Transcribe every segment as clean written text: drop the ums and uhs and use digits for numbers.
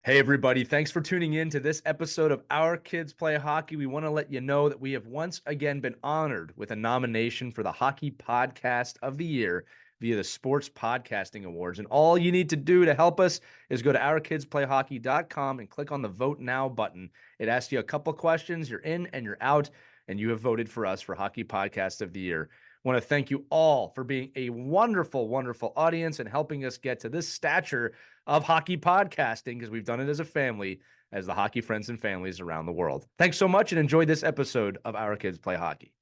Hey, everybody. Thanks for tuning in to this episode of Our Kids Play Hockey. We want to let you know that we have once again been honored with a nomination for the Hockey Podcast of the Year via the Sports Podcasting Awards. And all you need to do to help us is go to ourkidsplayhockey.com and click on the Vote Now button. It asks you a couple questions. You're in and you're out, and you have voted for us for Hockey Podcast of the Year. I want to thank you all for being a wonderful, wonderful audience and helping us get to this stature of hockey podcasting, because we've done it as a family, as the hockey friends and families around the world. Thanks so much and enjoy this episode of Our Kids Play Hockey.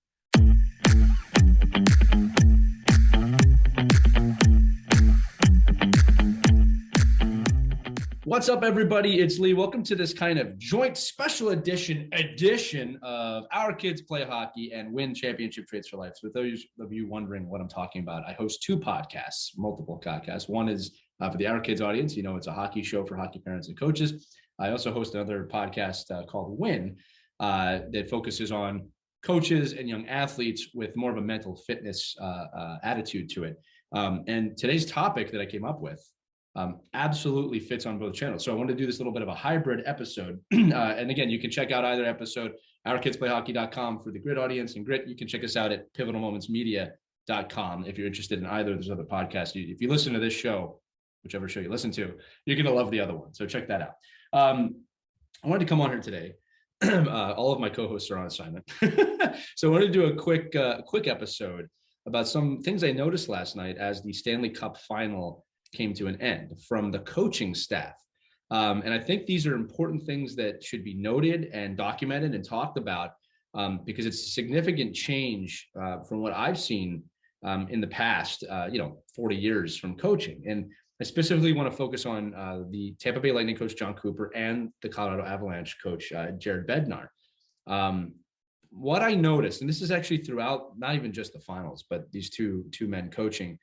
What's up, everybody? It's Lee. Welcome to this kind of joint special edition of Our Kids Play Hockey and Win Championship Trades for Life. So, with those of you wondering what I'm talking about, I host two podcasts, multiple podcasts. One is for the Our Kids audience. You know, it's a hockey show for hockey parents and coaches. I also host another podcast called Win that focuses on coaches and young athletes with more of a mental fitness attitude to it. And today's topic that I came up with absolutely fits on both channels. So I wanted to do this little bit of a hybrid episode. And again, you can check out either episode, ourkidsplayhockey.com for the Grit audience, and Grit, you can check us out at pivotalmomentsmedia.com if you're interested in either of those other podcasts. If you listen to this show, whichever show you listen to, you're going to love the other one. So check that out. I wanted to come on here today. All of my co-hosts are on assignment. So I wanted to do a quick episode about some things I noticed last night as the Stanley Cup Final came to an end from the coaching staff. And I think these are important things that should be noted and documented and talked about because it's a significant change from what I've seen in the past, 40 years from coaching. And I specifically want to focus on the Tampa Bay Lightning coach, John Cooper, and the Colorado Avalanche coach, Jared Bednar. What I noticed, and this is actually throughout, not even just the finals, but these two men coaching,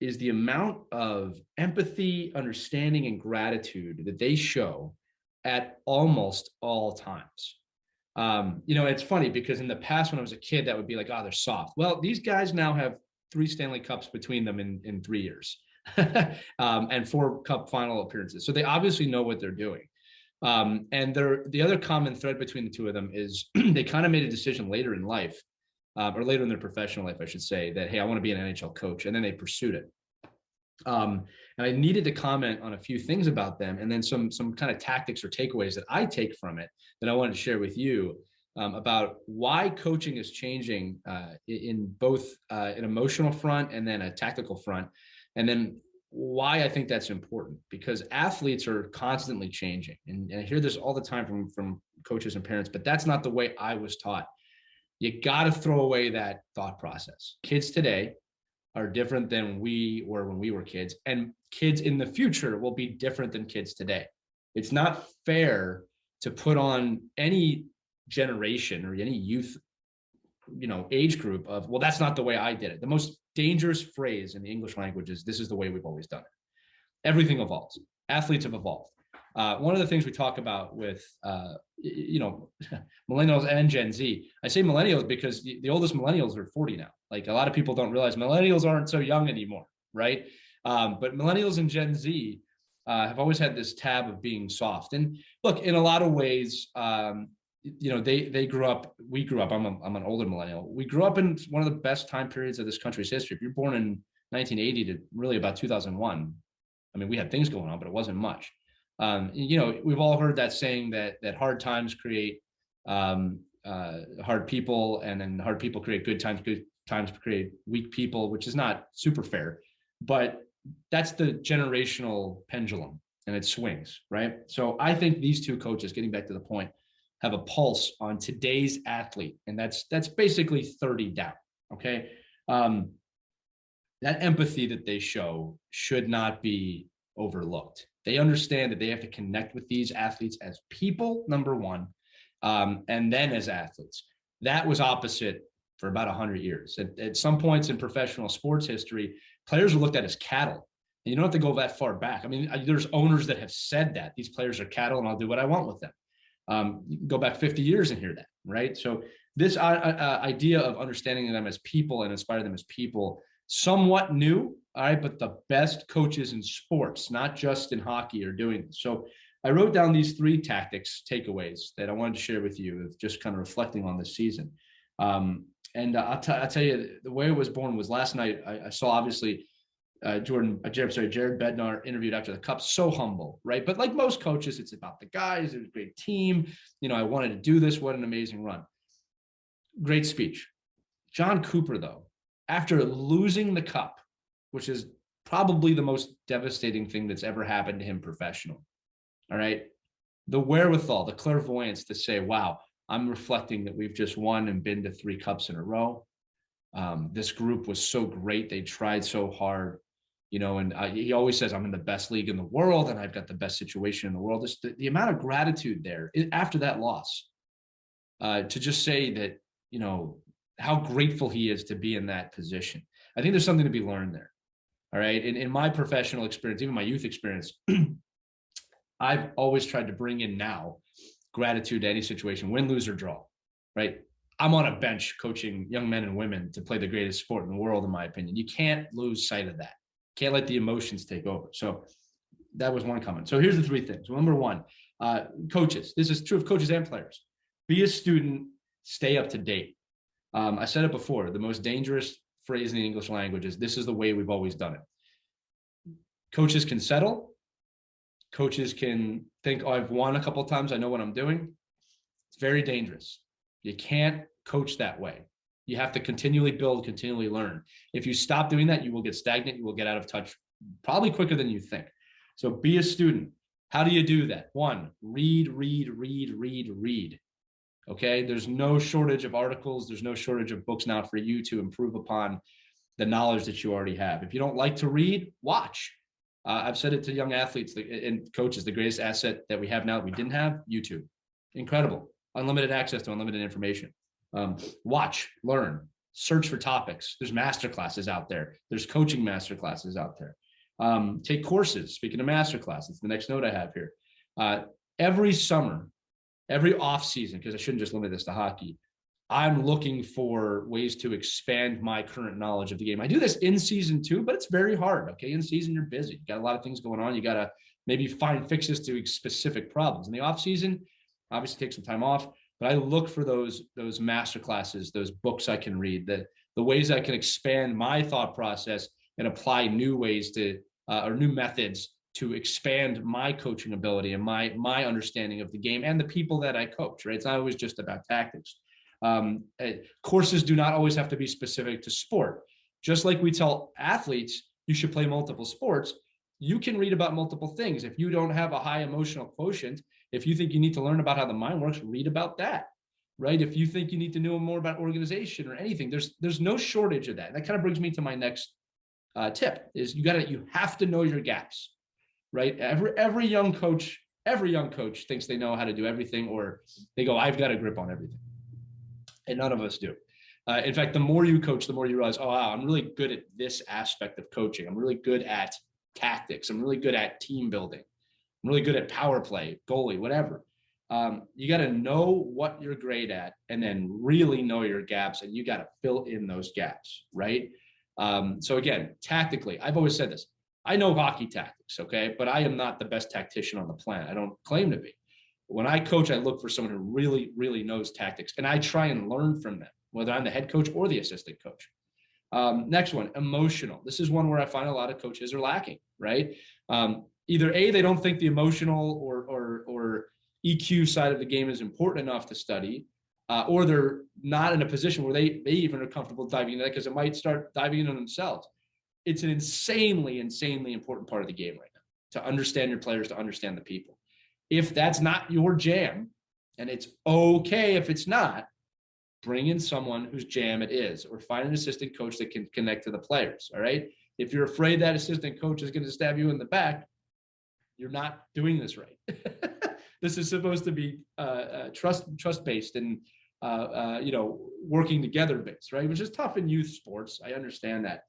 is the amount of empathy, understanding, and gratitude that they show at almost all times. It's funny because in the past when I was a kid, that would be like, oh, they're soft. Well, these guys now have 3 Stanley Cups between them in 3 years and 4 Cup final appearances. So they obviously know what they're doing. And the other common thread between the two of them is they kind of made a decision later in life, or later in their professional life, I should say, that, hey, I want to be an NHL coach. And then they pursued it. And I needed to comment on a few things about them and then some kind of tactics or takeaways that I take from it that I wanted to share with you about why coaching is changing in both an emotional front and then a tactical front. And then why I think that's important, because athletes are constantly changing. And I hear this all the time from coaches and parents, but that's not the way I was taught. You got to throw away that thought process. Kids today are different than we were when we were kids, and kids in the future will be different than kids today. It's not fair to put on any generation or any youth, age group of, well, that's not the way I did it. The most dangerous phrase in the English language is, this is the way we've always done it. Everything evolves. Athletes have evolved. One of the things we talk about with, millennials and Gen Z, I say millennials because the oldest millennials are 40 now. Like, a lot of people don't realize millennials aren't so young anymore, right? But millennials and Gen Z have always had this tab of being soft. And look, in a lot of ways, they grew up, we grew up, I'm an older millennial. We grew up in one of the best time periods of this country's history. If you're born in 1980 to really about 2001, I mean, we had things going on, but it wasn't much. We've all heard that saying that hard times create hard people, and then hard people create good times create weak people, which is not super fair, but that's the generational pendulum and it swings, right? So I think these two coaches, getting back to the point, have a pulse on today's athlete, and that's basically 30 down. Okay. That empathy that they show should not be overlooked. They understand that they have to connect with these athletes as people, number one, and then as athletes. That was opposite for about 100 years. At some points in professional sports history, players were looked at as cattle. And you don't have to go that far back. I mean, there's owners that have said that these players are cattle and I'll do what I want with them. You can go back 50 years and hear that, right? So this idea of understanding them as people and inspire them as people somewhat new, all right, but the best coaches in sports, not just in hockey, are doing this. So I wrote down these 3 tactics takeaways that I wanted to share with you, of just kind of reflecting on this season. I'll tell you, the way it was born was last night. I saw, obviously, Jared Bednar interviewed after the Cup. So humble, right? But like most coaches, it's about the guys. It was a great team. I wanted to do this. What an amazing run. Great speech. John Cooper, though, after losing the Cup, which is probably the most devastating thing that's ever happened to him professional. All right. The wherewithal, the clairvoyance to say, wow, I'm reflecting that we've just won and been to 3 Cups in a row. This group was so great. They tried so hard, and he always says, I'm in the best league in the world and I've got the best situation in the world. Just the amount of gratitude there after that loss, to just say that, how grateful he is to be in that position. I think there's something to be learned there. All right. In my professional experience, even my youth experience, I've always tried to bring in now gratitude to any situation, win, lose, or draw, right? I'm on a bench coaching young men and women to play the greatest sport in the world, in my opinion. You can't lose sight of that. Can't let the emotions take over. So that was one comment. So here's the 3 things. Number 1, coaches. This is true of coaches and players. Be a student, stay up to date. I said it before, the most dangerous phrase in the English language is, this is the way we've always done it. Coaches can settle. Coaches can think, oh, I've won a couple of times, I know what I'm doing. It's very dangerous. You can't coach that way. You have to continually build, continually learn. If you stop doing that, you will get stagnant. You will get out of touch probably quicker than you think. So be a student. How do you do that? 1, read. Okay. There's no shortage of articles. There's no shortage of books now for you to improve upon the knowledge that you already have. If you don't like to read, watch. I've said it to young athletes and coaches, the greatest asset that we have now that we didn't have, YouTube. Incredible. Unlimited access to unlimited information. Watch, learn, search for topics. There's masterclasses out there. There's coaching masterclasses out there. Take courses. Speaking of masterclasses, the next note I have here. Every summer, every off season, because I shouldn't just limit this to hockey, I'm looking for ways to expand my current knowledge of the game. I do this in season too, but it's very hard. Okay. In season, you're busy. You got a lot of things going on. You got to maybe find fixes to specific problems. In the off season, obviously take some time off, but I look for those master classes, those books I can read, the ways I can expand my thought process and apply new ways to, or new methods to expand my coaching ability and my understanding of the game and the people that I coach, right? It's not always just about tactics. Courses do not always have to be specific to sport. Just like we tell athletes, you should play multiple sports. You can read about multiple things. If you don't have a high emotional quotient, if you think you need to learn about how the mind works, read about that, right? If you think you need to know more about organization or anything, there's no shortage of that. That kind of brings me to my next tip is you have to know your gaps, right? Every young coach thinks they know how to do everything, or they go, I've got a grip on everything. And none of us do. In fact, the more you coach, the more you realize, oh, wow, I'm really good at this aspect of coaching. I'm really good at tactics. I'm really good at team building. I'm really good at power play, goalie, whatever. You got to know what you're great at and then really know your gaps, and you got to fill in those gaps, right? So again, tactically, I've always said this. I know hockey tactics, okay? But I am not the best tactician on the planet. I don't claim to be. When I coach, I look for someone who really, really knows tactics, and I try and learn from them, whether I'm the head coach or the assistant coach. Next one, emotional. This is one where I find a lot of coaches are lacking, right? Either A, they don't think the emotional or EQ side of the game is important enough to study, or they're not in a position where they even are comfortable diving into that because it might start diving into themselves. It's an insanely important part of the game right now, to understand your players, to understand the people. If that's not your jam, and it's okay if it's not, bring in someone whose jam it is, or find an assistant coach that can connect to the players, all right? If you're afraid that assistant coach is going to stab you in the back, you're not doing this right. This is supposed to be trust-based and, working together based, right? Which is tough in youth sports. I understand that.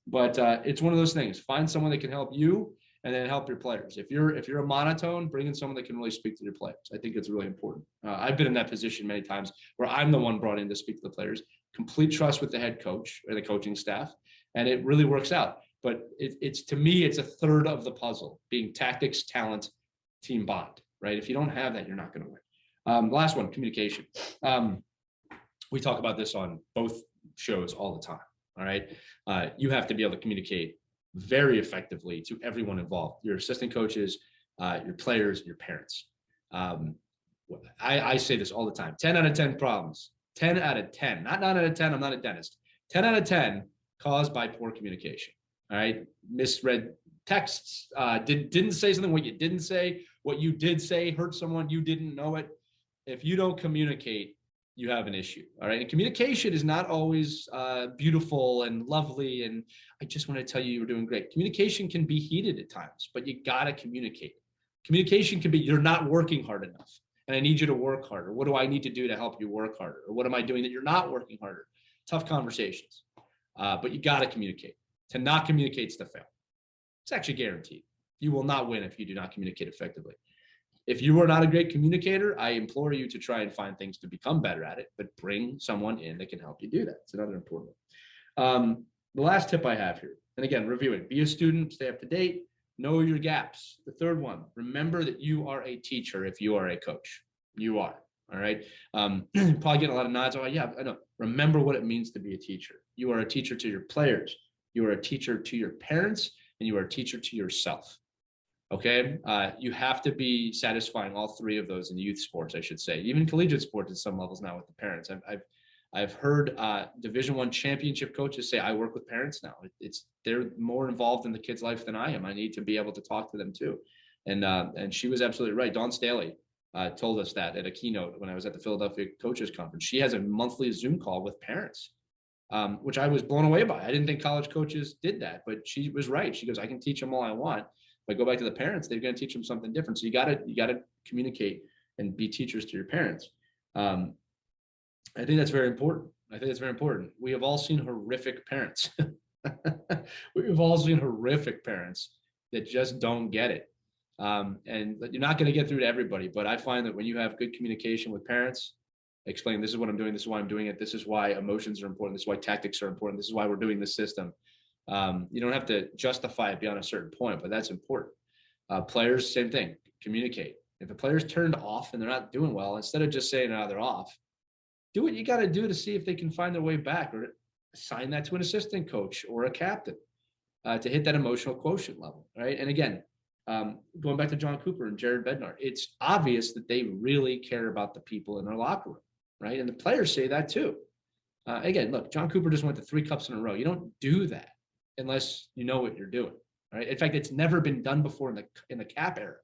But it's one of those things. Find someone that can help you and then help your players. If you're a monotone, bring in someone that can really speak to your players. I think it's really important. I've been in that position many times where I'm the one brought in to speak to the players. Complete trust with the head coach or the coaching staff, and it really works out. But it's to me, it's a third of the puzzle, being tactics, talent, team bond, right? If you don't have that, you're not going to win. Last one, communication. We talk about this on both shows all the time. All right. You have to be able to communicate very effectively to everyone involved, your assistant coaches, your players, your parents. I say this all the time, 10 out of 10 problems, 10 out of 10, not 9 out of 10. I'm not a dentist. 10 out of 10 caused by poor communication. All right. Misread texts, didn't say something, what you didn't say, what you did say hurt someone, you didn't know it. If you don't communicate, you have an issue. All right. And communication is not always beautiful and lovely. And I just want to tell you, you were doing great. Communication can be heated at times, but you got to communicate. Communication can be, you're not working hard enough and I need you to work harder. What do I need to do to help you work harder? Or what am I doing that you're not working harder? Tough conversations. But you got to communicate. To not communicate is to fail. It's actually guaranteed. You will not win if you do not communicate effectively. If you are not a great communicator, I implore you to try and find things to become better at it, but bring someone in that can help you do that. It's another important one. The last tip I have here, and again, reviewing, be a student, stay up to date, know your gaps. The third one, remember that you are a teacher if you are a coach. You are, all right? Probably getting a lot of nods. Oh, yeah, I know. Remember what it means to be a teacher. You are a teacher to your players. You are a teacher to your parents, and you are a teacher to yourself. Okay. You have to be satisfying all three of those in youth sports, I should say, even collegiate sports at some levels now with the parents. I've heard Division I championship coaches say, I work with parents now. They're more involved in the kid's life than I am. I need to be able to talk to them too. And she was absolutely right. Dawn Staley told us that at a keynote when I was at the Philadelphia Coaches Conference. She has a monthly Zoom call with parents, which I was blown away by. I didn't think college coaches did that, but she was right. She goes, I can teach them all I want. If I go back to the parents, they're going to teach them something different. So you got to communicate and be teachers to your parents. I think that's very important. We have all seen horrific parents. We've all seen horrific parents that just don't get it. And you're not going to get through to everybody, but I find that when you have good communication with parents, explain, this is what I'm doing, this is why I'm doing it, this is why emotions are important, this is why tactics are important, this is why we're doing this system. You don't have to justify it beyond a certain point, but that's important. Players, same thing, communicate. If a player's turned off and they're not doing well, instead of just saying, they're off, do what you got to do to see if they can find their way back, or assign that to an assistant coach or a captain to hit that emotional quotient level, right? And again, going back to John Cooper and Jared Bednar, it's obvious that they really care about the people in their locker room, right? And the players say that too. Again, look, John Cooper just went to 3 cups in a row. You don't do that unless you know what you're doing, right? In fact, it's never been done before in the Cap era.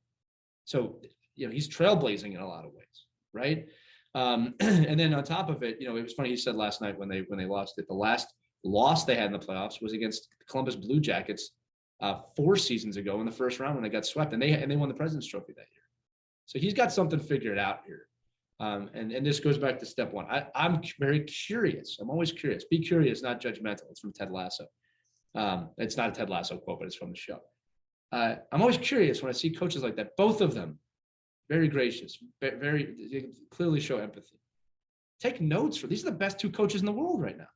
So, he's trailblazing in a lot of ways, right? And then on top of it, it was funny. He said last night when they lost it, the last loss they had in the playoffs was against the Columbus Blue Jackets 4 seasons ago in the first round when they got swept, and they won the President's Trophy that year. So he's got something figured out here. And this goes back to step one. I'm very curious. I'm always curious. Be curious, not judgmental. It's from Ted Lasso. It's not a Ted Lasso quote, but it's from the show. I'm always curious when I see coaches like that, both of them, very gracious, very clearly show empathy. Take notes these are the best 2 coaches in the world right now.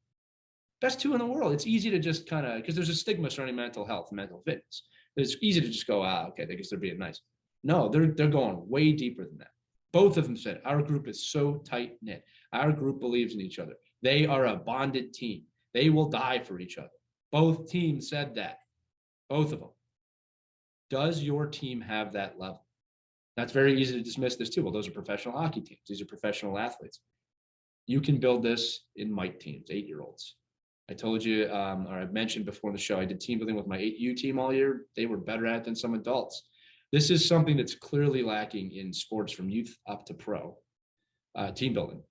Best 2 in the world. It's easy to just kind of, because there's a stigma surrounding mental health and mental fitness. It's easy to just go, okay, I guess they're being nice. No, they're going way deeper than that. Both of them said, our group is so tight knit. Our group believes in each other. They are a bonded team. They will die for each other. Both teams said that. Both of them. Does your team have that level? That's very easy to dismiss this too. Well, those are professional hockey teams. These are professional athletes. You can build this in Mike teams, 8-year-olds. I told you, or I've mentioned before in the show, I did team building with my 8U team all year. They were better at it than some adults. This is something that's clearly lacking in sports from youth up to pro. Team building,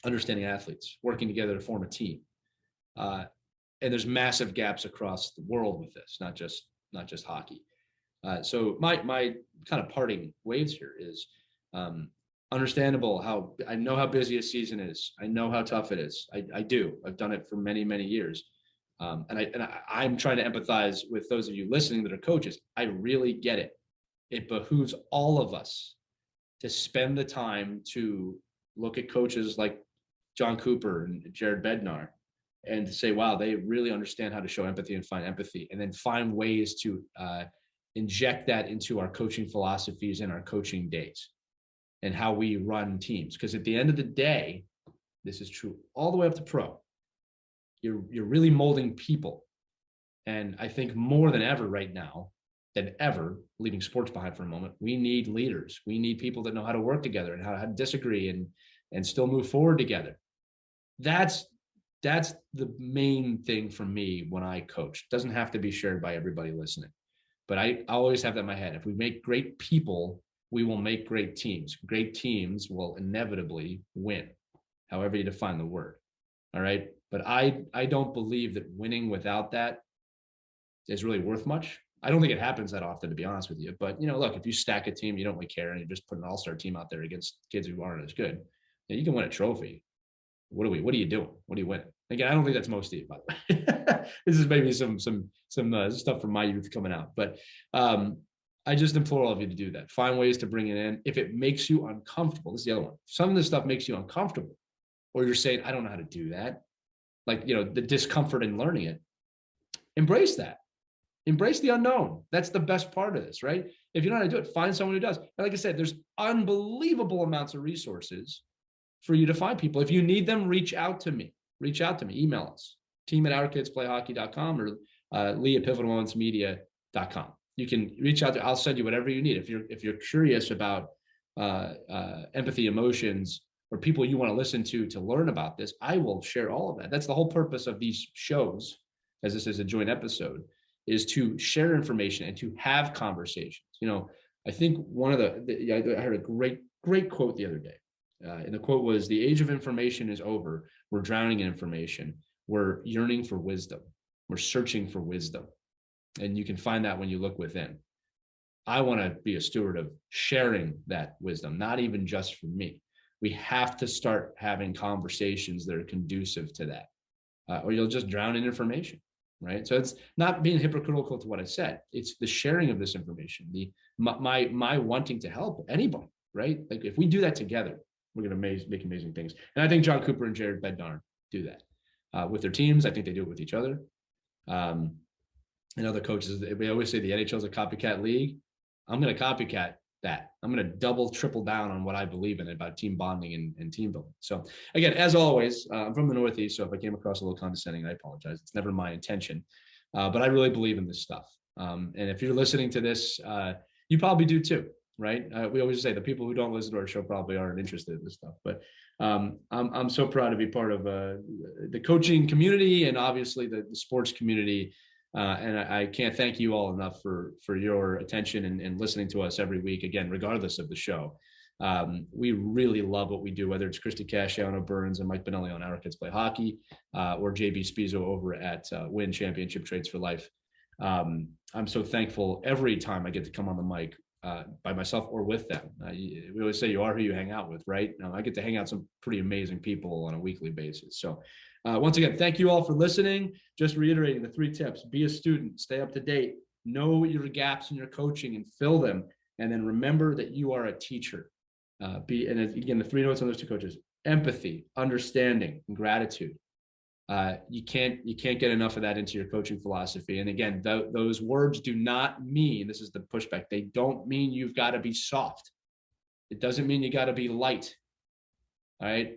understanding athletes, working together to form a team. And there's massive gaps across the world with this, not just hockey. So my kind of parting waves here is understandable how I know how busy a season is. I know how tough it is. I do. I've done it for many, many years. And I'm trying to empathize with those of you listening that are coaches. I really get it. It behooves all of us to spend the time to look at coaches like John Cooper and Jared Bednar and to say, wow, they really understand how to show empathy and find empathy, and then find ways to inject that into our coaching philosophies and our coaching days and how we run teams. Because at the end of the day, this is true all the way up to pro. You're really molding people. And I think more than ever right now, than ever, leaving sports behind for a moment, we need leaders. We need people that know how to work together and how to disagree and still move forward together. That's the main thing for me when I coach. It doesn't have to be shared by everybody listening. But I always have that in my head. If we make great people, we will make great teams. Great teams will inevitably win, however you define the word. All right. But I don't believe that winning without that is really worth much. I don't think it happens that often, to be honest with you. But, look, if you stack a team, you don't really care, and you just put an all-star team out there against kids who aren't as good, you can win a trophy. What are you doing? What are you winning? Again, I don't think that's most of you, by the way. This is maybe some stuff from my youth coming out. But I just implore all of you to do that. Find ways to bring it in. If it makes you uncomfortable, this is the other one. Some of this stuff makes you uncomfortable, or you're saying, I don't know how to do that. Like, the discomfort in learning it. Embrace that. Embrace the unknown. That's the best part of this, right? If you don't know how to do it, find someone who does. And like I said, there's unbelievable amounts of resources for you to find people. If you need them, reach out to me. Email us, team@ourkidsplayhockey.com or lee@pivotalmomentsmedia.com. You can reach out I'll send you whatever you need. If you're curious about empathy, emotions, or people you want to listen to learn about this, I will share all of that. That's the whole purpose of these shows, as this is a joint episode, is to share information and to have conversations. I think one of I heard a great quote the other day. And the quote was, the age of information is over. We're drowning in information. We're yearning for wisdom. We're searching for wisdom. And you can find that when you look within. I want to be a steward of sharing that wisdom, not even just for me. We have to start having conversations that are conducive to that, or you'll just drown in information. Right. So it's not being hypocritical to what I said. It's the sharing of this information, my wanting to help anybody. Right. Like, if we do that together, we're going to make amazing things. And I think John Cooper and Jared Bednar do that with their teams. I think they do it with each other. And other coaches, we always say the NHL is a copycat league. I'm going to copycat that. I'm going to double, triple down on what I believe in about team bonding and team building. So again, as always, I'm from the Northeast, so if I came across a little condescending, I apologize. It's never my intention, but I really believe in this stuff. And if you're listening to this, you probably do too, right? We always say the people who don't listen to our show probably aren't interested in this stuff, but I'm so proud to be part of the coaching community and obviously the sports community. And I can't thank you all enough for your attention and listening to us every week, again, regardless of the show. We really love what we do, whether it's Christy Casciano Burns and Mike Benelli on Our Kids Play Hockey, or JB Spizzo over at Win Championship Trades for Life. I'm so thankful every time I get to come on the mic by myself or with them. We always say you are who you hang out with, right? I get to hang out with some pretty amazing people on a weekly basis. So once again, thank you all for listening. Just reiterating the 3 tips: be a student, stay up to date, know your gaps in your coaching and fill them. And then remember that you are a teacher. And again, the 3 notes on those 2 coaches: empathy, understanding, and gratitude. You can't get enough of that into your coaching philosophy. And again, those words do not mean, this is the pushback, they don't mean you've got to be soft. It doesn't mean you got to be light. All right.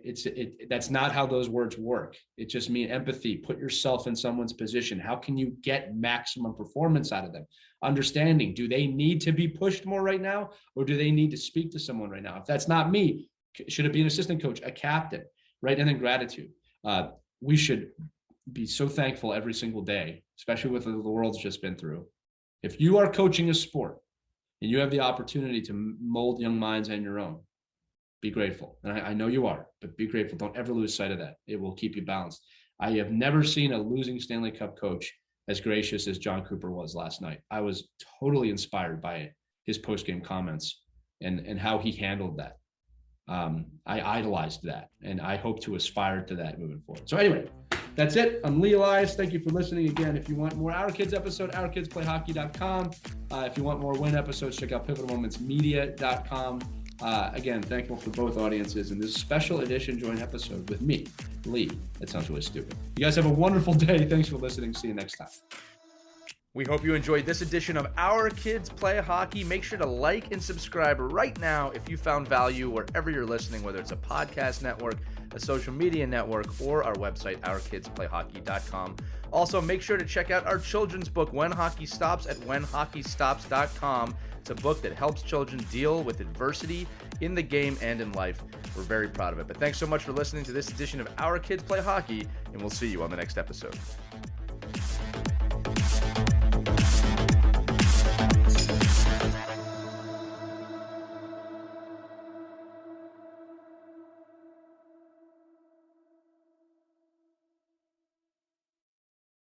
That's not how those words work. It just means empathy. Put yourself in someone's position. How can you get maximum performance out of them? Understanding. Do they need to be pushed more right now, or do they need to speak to someone right now? If that's not me, should it be an assistant coach, a captain, right? And then gratitude. We should be so thankful every single day, especially with the world's just been through. If you are coaching a sport and you have the opportunity to mold young minds and your own, be grateful. And I know you are, but be grateful. Don't ever lose sight of that. It will keep you balanced. I have never seen a losing Stanley Cup coach as gracious as John Cooper was last night. I was totally inspired by his post-game comments and how he handled that. I idolized that, and I hope to aspire to that moving forward. So anyway, that's it. I'm Lee Elias. Thank you for listening. Again, if you want more Our Kids episode, ourkidsplayhockey.com. If you want more Win episodes, check out pivotalmomentsmedia.com. Again, thankful for both audiences in this special edition joint episode with me, Lee. That sounds really stupid. You guys have a wonderful day. Thanks for listening. See you next time. We hope you enjoyed this edition of Our Kids Play Hockey. Make sure to like and subscribe right now if you found value wherever you're listening, whether it's a podcast network, a social media network, or our website, ourkidsplayhockey.com. Also, make sure to check out our children's book, When Hockey Stops, at whenhockeystops.com. It's a book that helps children deal with adversity in the game and in life. We're very proud of it. But thanks so much for listening to this edition of Our Kids Play Hockey, and we'll see you on the next episode.